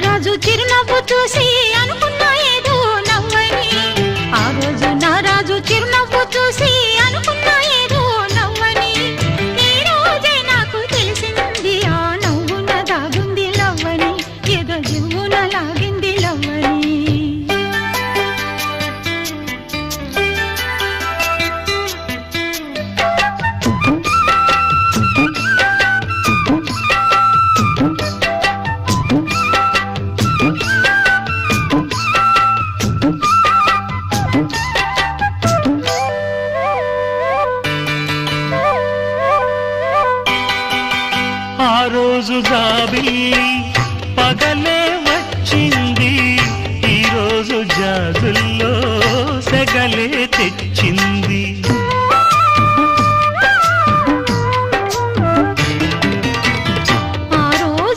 రాజు చిరునవ్వు చూసి అనుకున్నా ఏదో నవ్వని ఆ రోజు నా రాజు చిరునవ్వు చూసి అనుకున్నా ఏదో నవ్వని ఈ రోజే నాకు తెలిసింది ఆ నవ్వున దాగుంది లవ్వని ఏదో జీవున లాగింది లవ్వని ఆ రోజు జాబిల్లి పగలే వచ్చింది ఈ రోజు జాజుల్లో సెగలే